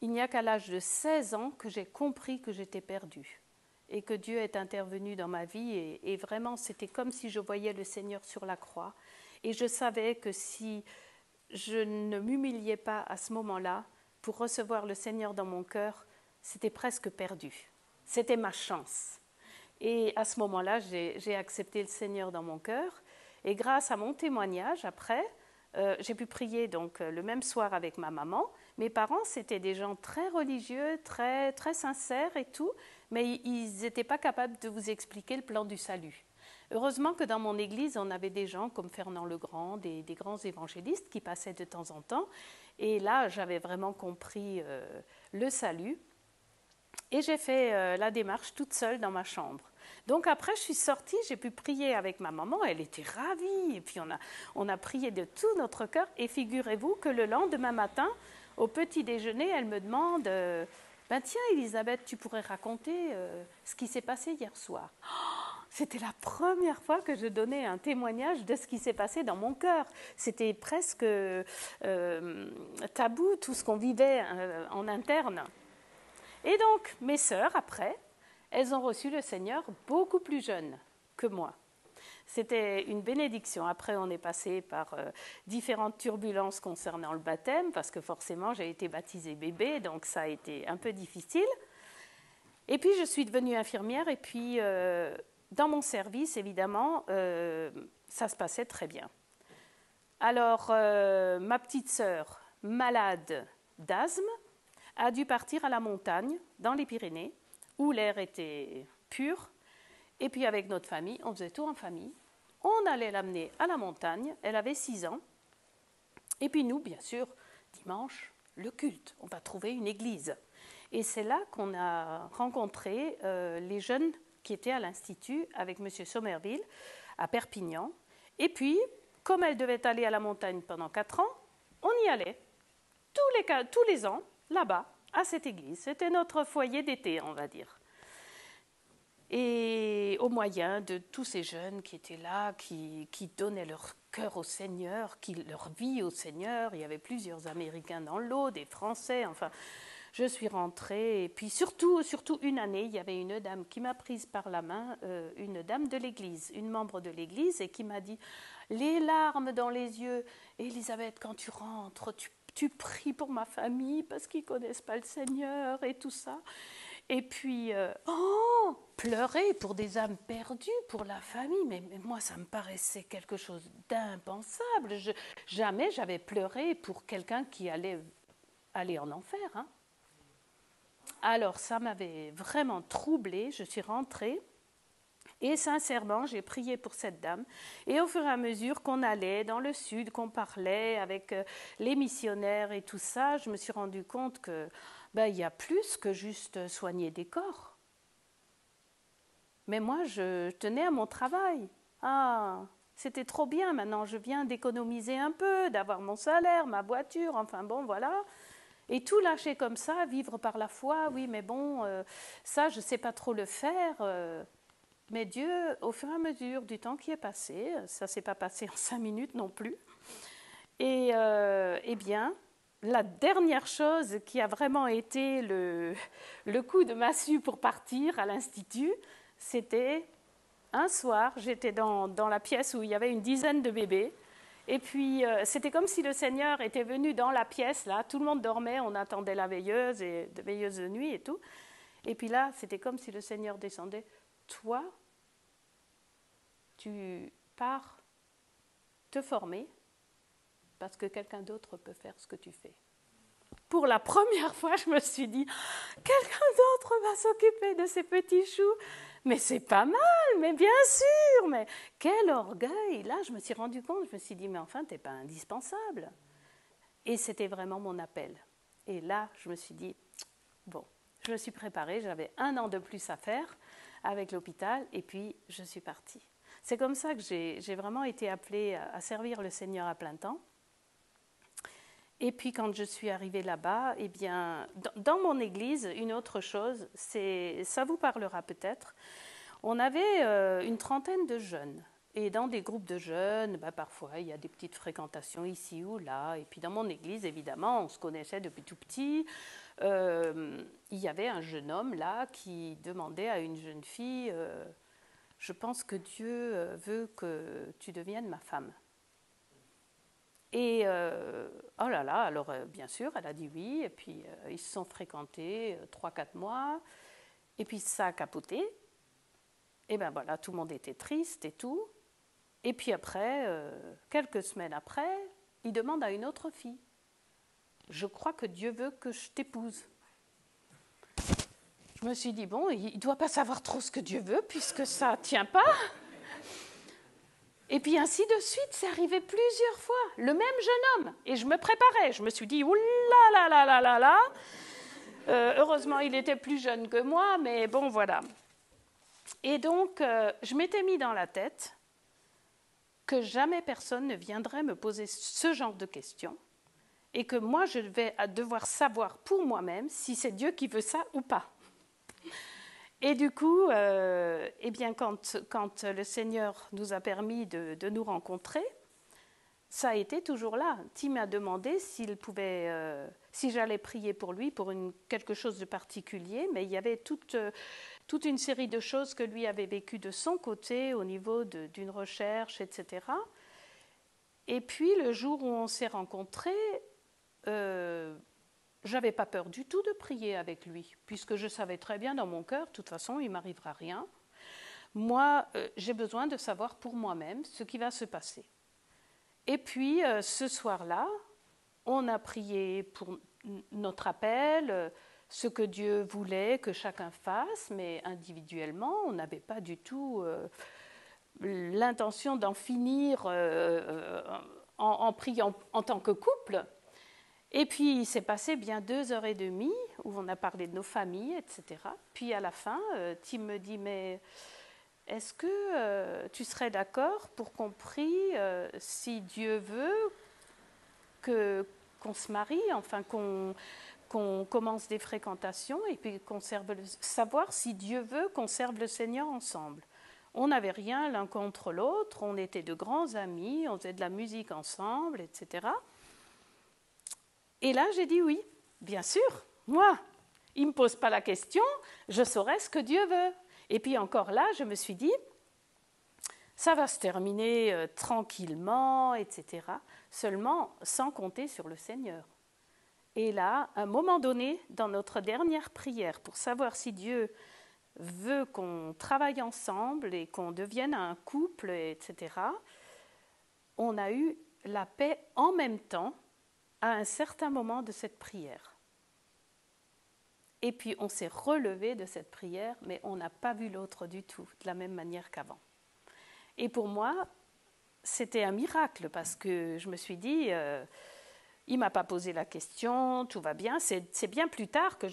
il n'y a qu'à l'âge de 16 ans que j'ai compris que j'étais perdue et que Dieu est intervenu dans ma vie, et vraiment c'était comme si je voyais le Seigneur sur la croix, et je savais que si je ne m'humiliais pas à ce moment-là pour recevoir le Seigneur dans mon cœur, c'était presque perdu. C'était ma chance. Et à ce moment-là, j'ai accepté le Seigneur dans mon cœur. Et grâce à mon témoignage, après, j'ai pu prier donc le même soir avec ma maman. Mes parents, c'était des gens très religieux, très, très sincères et tout, mais ils n'étaient pas capables de vous expliquer le plan du salut. Heureusement que dans mon église, on avait des gens comme Fernand Legrand, des grands évangélistes qui passaient de temps en temps. Et là, j'avais vraiment compris le salut. Et j'ai fait la démarche toute seule dans ma chambre. Donc après, je suis sortie, j'ai pu prier avec ma maman, elle était ravie. Et puis on a prié de tout notre cœur. Et figurez-vous que le lendemain matin, au petit déjeuner, elle me demande tiens, Elisabeth, tu pourrais raconter ce qui s'est passé hier soir. C'était la première fois que je donnais un témoignage de ce qui s'est passé dans mon cœur. C'était presque tabou, tout ce qu'on vivait en interne. Et donc, mes sœurs, après, elles ont reçu le Seigneur beaucoup plus jeunes que moi. C'était une bénédiction. Après, on est passé par différentes turbulences concernant le baptême, parce que forcément, j'ai été baptisée bébé, donc ça a été un peu difficile. Et puis, je suis devenue infirmière, et puis, dans mon service, évidemment, ça se passait très bien. Alors, ma petite sœur, malade d'asthme, a dû partir à la montagne, dans les Pyrénées, où l'air était pur. Et puis avec notre famille, on faisait tout en famille. On allait l'amener à la montagne, elle avait 6 ans. Et puis nous, bien sûr, dimanche, le culte, on va trouver une église. Et c'est là qu'on a rencontré les jeunes qui étaient à l'Institut avec M. Sommerville, à Perpignan. Et puis, comme elle devait aller à la montagne pendant 4 ans, on y allait tous les ans, là-bas, à cette église. C'était notre foyer d'été, on va dire. Et au moyen de tous ces jeunes qui étaient là, qui donnaient leur cœur au Seigneur, leur vie au Seigneur, il y avait plusieurs Américains dans l'eau, des Français, enfin, je suis rentrée. Et puis surtout une année, il y avait une dame qui m'a prise par la main, une dame de l'église, une membre de l'église, et qui m'a dit, les larmes dans les yeux, Elisabeth, quand tu rentres, tu pries pour ma famille parce qu'ils ne connaissent pas le Seigneur et tout ça. Et puis, pleurer pour des âmes perdues, pour la famille, mais moi, ça me paraissait quelque chose d'impensable. Jamais j'avais pleuré pour quelqu'un qui allait en enfer. Hein. Alors, ça m'avait vraiment troublée. Je suis rentrée. Et sincèrement, j'ai prié pour cette dame. Et au fur et à mesure qu'on allait dans le sud, qu'on parlait avec les missionnaires et tout ça, je me suis rendu compte que il y a plus que juste soigner des corps. Mais moi, je tenais à mon travail. Ah, c'était trop bien. Maintenant, je viens d'économiser un peu, d'avoir mon salaire, ma voiture, enfin bon, voilà. Et tout lâcher comme ça, vivre par la foi, oui, mais bon, ça, je ne sais pas trop le faire. Mais Dieu, au fur et à mesure du temps qui est passé, ça ne s'est pas passé en 5 minutes non plus, et eh bien, la dernière chose qui a vraiment été le coup de massue pour partir à l'Institut, c'était un soir, j'étais dans la pièce où il y avait une dizaine de bébés, et puis c'était comme si le Seigneur était venu dans la pièce, là, tout le monde dormait, on attendait la veilleuse de nuit et tout, et puis là, c'était comme si le Seigneur descendait. Toi, tu pars te former parce que quelqu'un d'autre peut faire ce que tu fais. Pour la première fois, je me suis dit, quelqu'un d'autre va s'occuper de ces petits choux. Mais c'est pas mal, mais bien sûr, mais quel orgueil. Là, je me suis rendu compte, je me suis dit, mais enfin, t'es pas indispensable. Et c'était vraiment mon appel. Et là, je me suis dit, bon, je me suis préparée, j'avais 1 an de plus à faire avec l'hôpital, et puis je suis partie. C'est comme ça que j'ai vraiment été appelée à servir le Seigneur à plein temps. Et puis quand je suis arrivée là-bas, eh bien, dans mon église, une autre chose, ça vous parlera peut-être, on avait une trentaine de jeunes. Et dans des groupes de jeunes, parfois il y a des petites fréquentations ici ou là. Et puis dans mon église, évidemment, on se connaissait depuis tout petit. Il y avait un jeune homme là qui demandait à une jeune fille « Je pense que Dieu veut que tu deviennes ma femme ». Et oh là là, alors bien sûr, elle a dit oui, et puis ils se sont fréquentés 3-4 mois, et puis ça a capoté, et ben voilà, tout le monde était triste et tout, et puis après, quelques semaines après, il demande à une autre fille, je crois que Dieu veut que je t'épouse. Je me suis dit, bon, il ne doit pas savoir trop ce que Dieu veut, puisque ça ne tient pas. Et puis ainsi de suite, c'est arrivé plusieurs fois, le même jeune homme. Et je me préparais, je me suis dit, oulala, là, là, là, là. Heureusement, il était plus jeune que moi, mais bon, voilà. Et donc, je m'étais mis dans la tête que jamais personne ne viendrait me poser ce genre de questions et que moi, je vais devoir savoir pour moi-même si c'est Dieu qui veut ça ou pas. Et du coup, eh bien, quand le Seigneur nous a permis de nous rencontrer, ça a été toujours là. Tim m'a demandé s'il pouvait, si j'allais prier pour lui pour quelque chose de particulier, mais il y avait toute une série de choses que lui avait vécues de son côté au niveau d'une recherche, etc. Et puis le jour où on s'est rencontrés, j'avais pas peur du tout de prier avec lui, puisque je savais très bien dans mon cœur, de toute façon, il ne m'arrivera rien. Moi, j'ai besoin de savoir pour moi-même ce qui va se passer. Et puis, ce soir-là, on a prié pour notre appel, ce que Dieu voulait que chacun fasse, mais individuellement, on n'avait pas du tout l'intention d'en finir en priant en tant que couple. Et puis, il s'est passé bien 2h30 où on a parlé de nos familles, etc. Puis, à la fin, Tim me dit, mais est-ce que tu serais d'accord pour qu'on prie si Dieu veut qu'on se marie, enfin qu'on commence des fréquentations et puis savoir si Dieu veut qu'on serve le Seigneur ensemble. On n'avait rien l'un contre l'autre, on était de grands amis, on faisait de la musique ensemble, etc. Et là, j'ai dit oui, bien sûr, moi, il ne me pose pas la question, je saurais ce que Dieu veut. Et puis encore là, je me suis dit, ça va se terminer tranquillement, etc., seulement sans compter sur le Seigneur. Et là, à un moment donné, dans notre dernière prière, pour savoir si Dieu veut qu'on travaille ensemble et qu'on devienne un couple, etc., on a eu la paix en même temps à un certain moment de cette prière. Et puis on s'est relevé de cette prière, mais on n'a pas vu l'autre du tout, de la même manière qu'avant. Et pour moi, c'était un miracle, parce que je me suis dit, il ne m'a pas posé la question, tout va bien. C'est bien plus tard que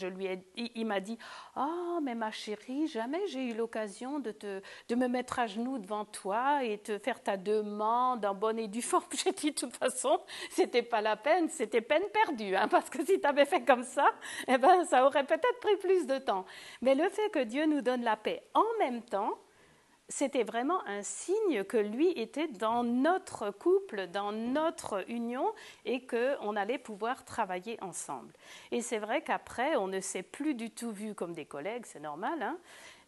il m'a dit, « Oh, mais ma chérie, jamais j'ai eu l'occasion de me mettre à genoux devant toi et te faire ta demande en bonne et due forme. » J'ai dit, de toute façon, c'était pas la peine, c'était peine perdue, hein, parce que si tu avais fait comme ça, eh ben, ça aurait peut-être pris plus de temps. Mais le fait que Dieu nous donne la paix en même temps, c'était vraiment un signe que lui était dans notre couple, dans notre union, et qu'on allait pouvoir travailler ensemble. Et c'est vrai qu'après, on ne s'est plus du tout vus comme des collègues, c'est normal, hein,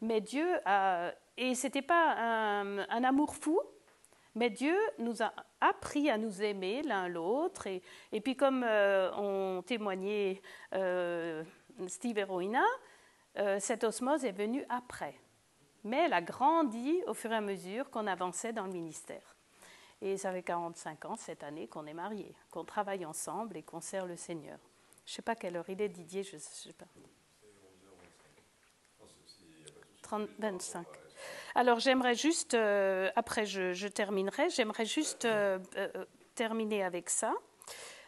mais Dieu a... Et ce n'était pas un amour fou, mais Dieu nous a appris à nous aimer l'un l'autre. Et puis comme ont témoigné Steve et Roina, cette osmose est venue après. Mais elle a grandi au fur et à mesure qu'on avançait dans le ministère. Et ça fait 45 ans cette année qu'on est mariés, qu'on travaille ensemble et qu'on sert le Seigneur. Je ne sais pas quelle heure il est, Didier, je ne sais pas. 25. Alors j'aimerais juste, après je terminerai, j'aimerais juste terminer avec ça.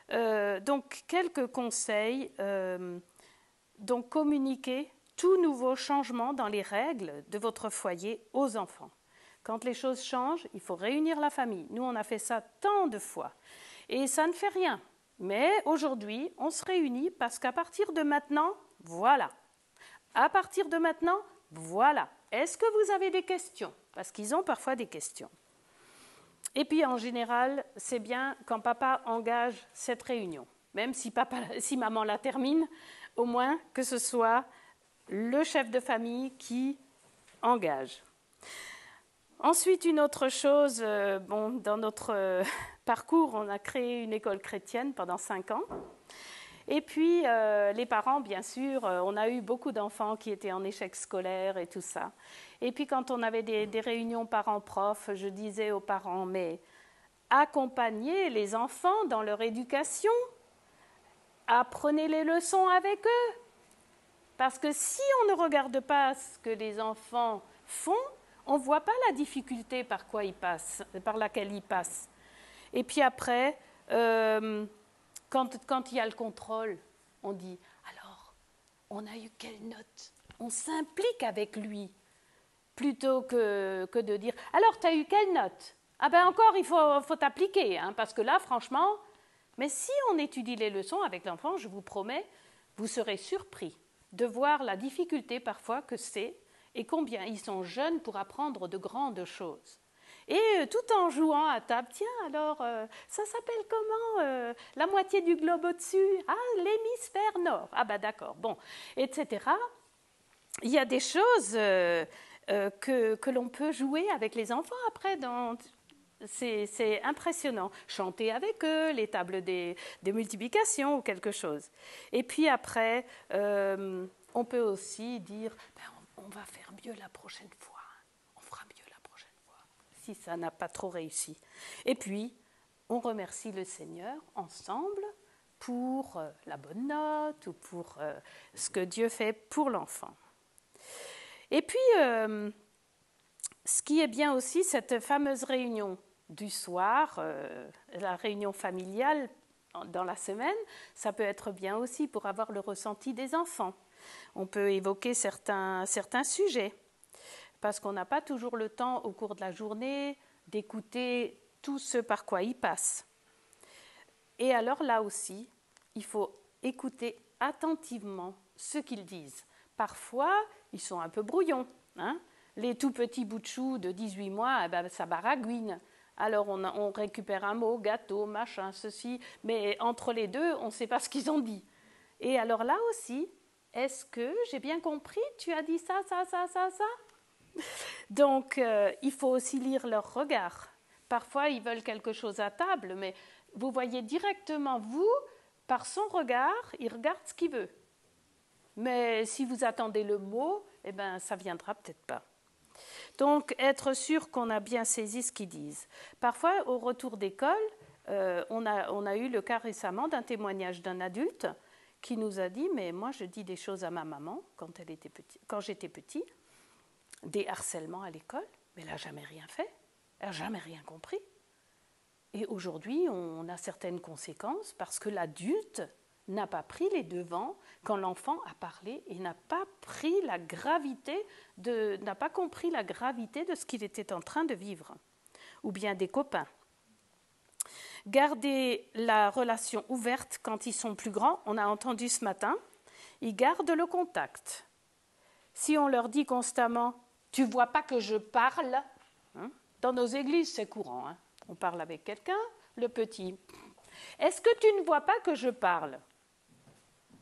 Donc quelques conseils. Donc communiquez tout nouveau changement dans les règles de votre foyer aux enfants. Quand les choses changent, il faut réunir la famille. Nous, on a fait ça tant de fois. Et ça ne fait rien. Mais aujourd'hui, on se réunit parce qu'à partir de maintenant, voilà. À partir de maintenant, voilà. Est-ce que vous avez des questions? Parce qu'ils ont parfois des questions. Et puis, en général, c'est bien quand papa engage cette réunion. Même si maman la termine, au moins que ce soit le chef de famille qui engage. Ensuite, une autre chose, dans notre parcours, on a créé une école chrétienne pendant 5 ans. Et puis, les parents, bien sûr, on a eu beaucoup d'enfants qui étaient en échec scolaire et tout ça. Et puis, quand on avait des réunions parents-profs, je disais aux parents, mais accompagnez les enfants dans leur éducation, apprenez les leçons avec eux. Parce que si on ne regarde pas ce que les enfants font, on ne voit pas la difficulté par laquelle ils passent. Et puis après, quand il y a le contrôle, on dit « Alors, on a eu quelle note ?» On s'implique avec lui, plutôt que de dire « Alors, tu as eu quelle note ?» Ah ben encore, il faut t'appliquer, hein, parce que là, franchement... Mais si on étudie les leçons avec l'enfant, je vous promets, vous serez surpris de voir la difficulté parfois que c'est et combien ils sont jeunes pour apprendre de grandes choses. Et tout en jouant à table, tiens, alors, ça s'appelle comment la moitié du globe au-dessus? Ah, l'hémisphère nord. Ah ben d'accord, bon, etc. Il y a des choses que l'on peut jouer avec les enfants après c'est impressionnant. Chanter avec eux, les tables des multiplications ou quelque chose. Et puis après, on peut aussi dire, on va faire mieux la prochaine fois. On fera mieux la prochaine fois, si ça n'a pas trop réussi. Et puis, on remercie le Seigneur ensemble pour la bonne note ou pour ce que Dieu fait pour l'enfant. Et puis, ce qui est bien aussi, cette fameuse réunion du soir, la réunion familiale dans la semaine, ça peut être bien aussi pour avoir le ressenti des enfants. On peut évoquer certains sujets, parce qu'on n'a pas toujours le temps au cours de la journée d'écouter tout ce par quoi ils passent. Et alors là aussi, il faut écouter attentivement ce qu'ils disent. Parfois, ils sont un peu brouillons, hein. Les tout petits bouts de chou de 18 mois, ça baragouine. Alors on récupère un mot, gâteau, machin, ceci, mais entre les deux, on ne sait pas ce qu'ils ont dit. Et alors là aussi, est-ce que j'ai bien compris, tu as dit ça? Donc, il faut aussi lire leur regard. Parfois, ils veulent quelque chose à table, mais vous voyez directement, par son regard, il regarde ce qu'il veut. Mais si vous attendez le mot, ça ne viendra peut-être pas. Donc, être sûr qu'on a bien saisi ce qu'ils disent. Parfois, au retour d'école, on a eu le cas récemment d'un témoignage d'un adulte qui nous a dit « Mais moi, je dis des choses à ma maman quand j'étais petit, des harcèlements à l'école, mais elle n'a jamais rien fait, elle n'a jamais rien compris. Et aujourd'hui, on a certaines conséquences parce que l'adulte n'a pas pris les devants quand l'enfant a parlé et n'a pas compris la gravité de ce qu'il était en train de vivre, ou bien des copains. Garder la relation ouverte quand ils sont plus grands, on a entendu ce matin, ils gardent le contact. Si on leur dit constamment « tu ne vois pas que je parle », hein, dans nos églises c'est courant, hein, on parle avec quelqu'un, le petit « est-ce que tu ne vois pas que je parle ?»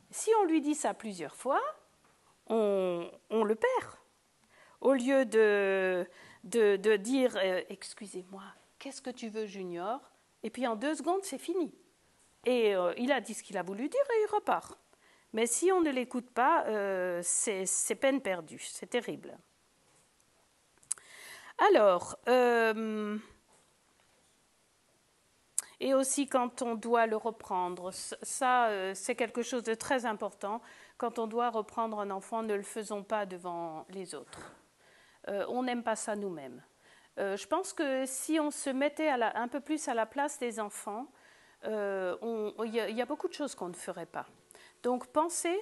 Si on lui dit ça plusieurs fois, on le perd. Au lieu de dire « excusez-moi, qu'est-ce que tu veux, Junior ?» Et puis en 2 secondes, c'est fini. Et il a dit ce qu'il a voulu dire et il repart. Mais si on ne l'écoute pas, c'est peine perdue, c'est terrible. Alors, et aussi quand on doit le reprendre, ça c'est quelque chose de très important. Quand on doit reprendre un enfant, ne le faisons pas devant les autres. On n'aime pas ça nous-mêmes. Je pense que si on se mettait un peu plus à la place des enfants, il y a beaucoup de choses qu'on ne ferait pas. Donc pensez,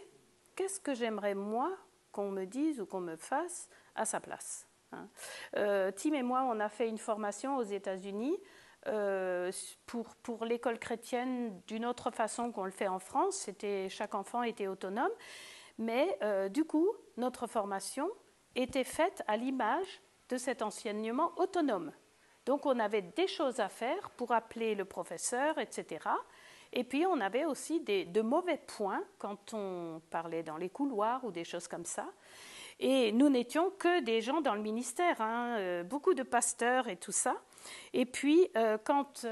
qu'est-ce que j'aimerais moi qu'on me dise ou qu'on me fasse à sa place, hein. Tim et moi, on a fait une formation aux États-Unis pour l'école chrétienne d'une autre façon qu'on le fait en France. Chaque enfant était autonome, mais du coup, notre formation était faite à l'image de cet enseignement autonome. Donc on avait des choses à faire pour appeler le professeur, etc. Et puis on avait aussi de mauvais points quand on parlait dans les couloirs ou des choses comme ça. Et nous n'étions que des gens dans le ministère, hein, beaucoup de pasteurs et tout ça. Et puis quand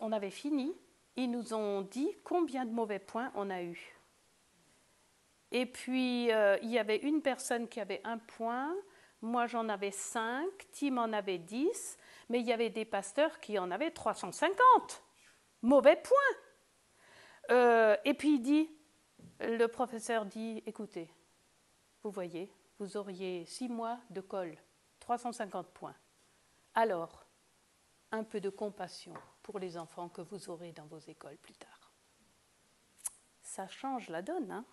on avait fini, ils nous ont dit combien de mauvais points on a eu. Et puis il y avait une personne qui avait 1 point. Moi, j'en avais 5, Tim en avait 10, mais il y avait des pasteurs qui en avaient 350. Mauvais point. Et puis le professeur dit, écoutez, vous voyez, vous auriez 6 mois de colle, 350 points. Alors, un peu de compassion pour les enfants que vous aurez dans vos écoles plus tard. Ça change la donne, hein?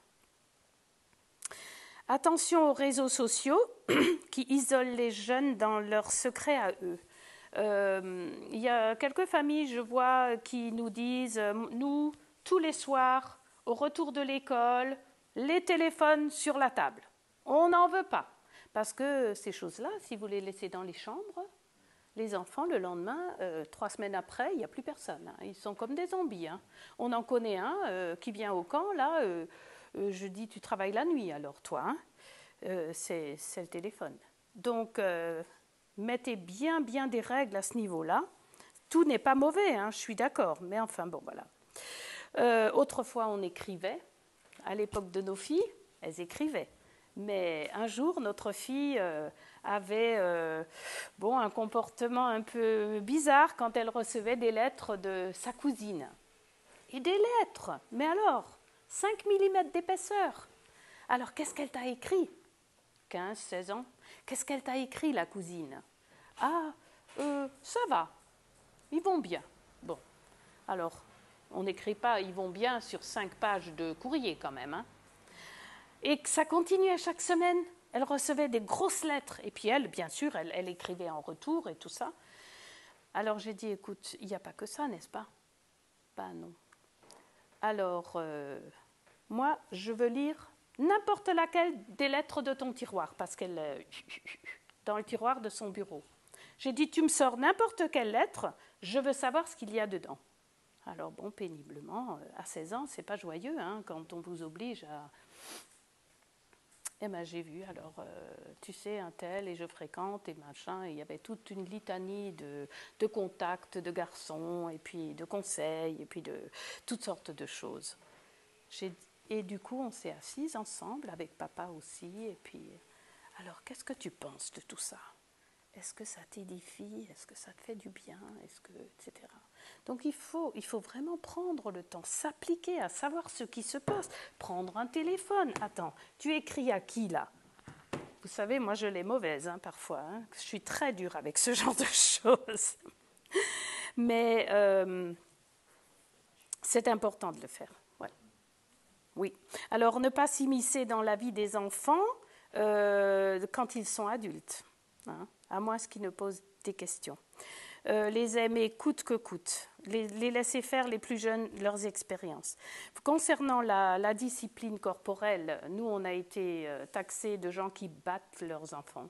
Attention aux réseaux sociaux qui isolent les jeunes dans leurs secrets à eux. Il y a quelques familles, je vois, qui nous disent, nous, tous les soirs, au retour de l'école, les téléphones sur la table. On n'en veut pas. Parce que ces choses-là, si vous les laissez dans les chambres, les enfants, le lendemain, 3 semaines après, il n'y a plus personne, hein. Ils sont comme des zombies, hein. On en connaît un qui vient au camp, là... je dis, tu travailles la nuit alors toi, hein, c'est le téléphone. Donc, mettez bien des règles à ce niveau-là. Tout n'est pas mauvais, hein, je suis d'accord, mais enfin bon, voilà. Autrefois, on écrivait. À l'époque de nos filles, elles écrivaient. Mais un jour, notre fille avait un comportement un peu bizarre quand elle recevait des lettres de sa cousine. Et des lettres, mais alors 5 mm d'épaisseur. Alors, qu'est-ce qu'elle t'a écrit? 15, 16 ans. Qu'est-ce qu'elle t'a écrit, la cousine? Ah, ça va. Ils vont bien. Bon, alors, on n'écrit pas « ils vont bien » sur 5 pages de courrier quand même, hein. Et ça continuait chaque semaine. Elle recevait des grosses lettres. Et puis elle, bien sûr, elle écrivait en retour et tout ça. Alors, j'ai dit, écoute, il n'y a pas que ça, n'est-ce pas? Ben non. Alors, moi, je veux lire n'importe laquelle des lettres de ton tiroir, parce qu'elle est dans le tiroir de son bureau. J'ai dit, tu me sors n'importe quelle lettre, je veux savoir ce qu'il y a dedans. Alors bon, péniblement, à 16 ans, c'est pas joyeux, hein, quand on vous oblige à... Eh bien, j'ai vu, alors, tu sais, un tel, et je fréquente, et machin, et il y avait toute une litanie de contacts, de garçons, et puis de conseils, et puis de toutes sortes de choses. Et du coup, on s'est assis ensemble, avec papa aussi, et puis, alors, qu'est-ce que tu penses de tout ça? Est-ce que ça t'édifie? Est-ce que ça te fait du bien? Est-ce que, etc. Donc il faut vraiment prendre le temps, s'appliquer à savoir ce qui se passe, prendre un téléphone. Attends, tu écris à qui là? Vous savez, moi je l'ai mauvaise parfois, hein. Je suis très dure avec ce genre de choses. Mais c'est important de le faire. Ouais. Oui. Alors ne pas s'immiscer dans la vie des enfants quand ils sont adultes, hein, à moins qu'ils ne posent des questions. Les aimer coûte que coûte, les laisser faire les plus jeunes leurs expériences. Concernant la discipline corporelle, nous on a été taxés de gens qui battent leurs enfants.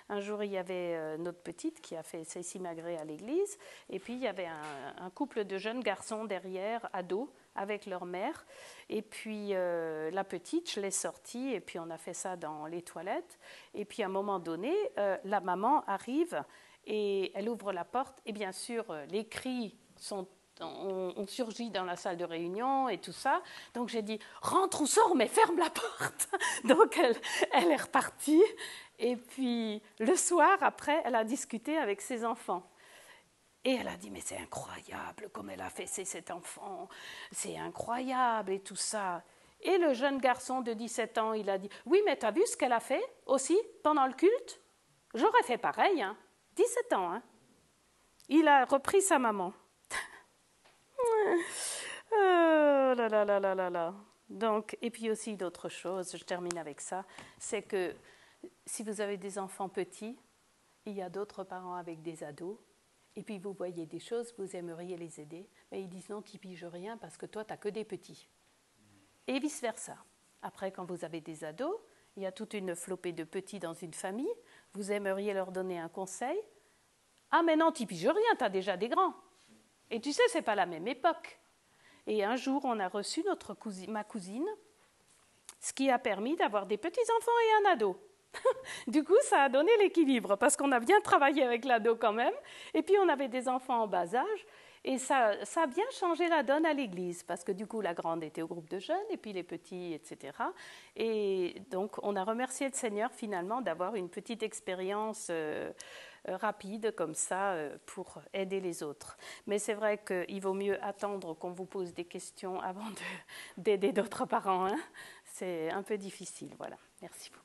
Un jour il y avait notre petite qui a fait ses simagrées à l'église, et puis il y avait un couple de jeunes garçons derrière, ados, avec leur mère, et puis la petite, je l'ai sortie, et puis on a fait ça dans les toilettes, et puis à un moment donné, la maman arrive, et elle ouvre la porte, et bien sûr, les cris ont surgi dans la salle de réunion et tout ça. Donc j'ai dit, rentre ou sors, mais ferme la porte. Donc elle est repartie. Et puis, le soir, après, elle a discuté avec ses enfants. Et elle a dit, mais c'est incroyable comme elle a fessé cet enfant, c'est incroyable et tout ça. Et le jeune garçon de 17 ans, il a dit, oui, mais t'as vu ce qu'elle a fait aussi pendant le culte? J'aurais fait pareil, hein. 17 ans, hein. Il a repris sa maman. Oh là là là là là là. Donc, et puis aussi d'autres choses, je termine avec ça, c'est que si vous avez des enfants petits, il y a d'autres parents avec des ados, et puis vous voyez des choses, vous aimeriez les aider, mais ils disent non, tu piges rien parce que toi, tu n'as que des petits. Et vice-versa. Après, quand vous avez des ados, il y a toute une flopée de petits dans une famille, vous aimeriez leur donner un conseil. Ah, mais non, tu piges rien, tu as déjà des grands. Et tu sais, ce n'est pas la même époque. Et un jour, on a reçu ma cousine, ce qui a permis d'avoir des petits-enfants et un ado. Du coup, ça a donné l'équilibre, parce qu'on a bien travaillé avec l'ado quand même, et puis on avait des enfants en bas âge, et ça a bien changé la donne à l'église, parce que du coup, la grande était au groupe de jeunes, et puis les petits, etc. Et donc, on a remercié le Seigneur, finalement, d'avoir une petite expérience rapide, comme ça, pour aider les autres. Mais c'est vrai qu'il vaut mieux attendre qu'on vous pose des questions avant d'aider d'autres parents, hein. C'est un peu difficile, voilà. Merci beaucoup.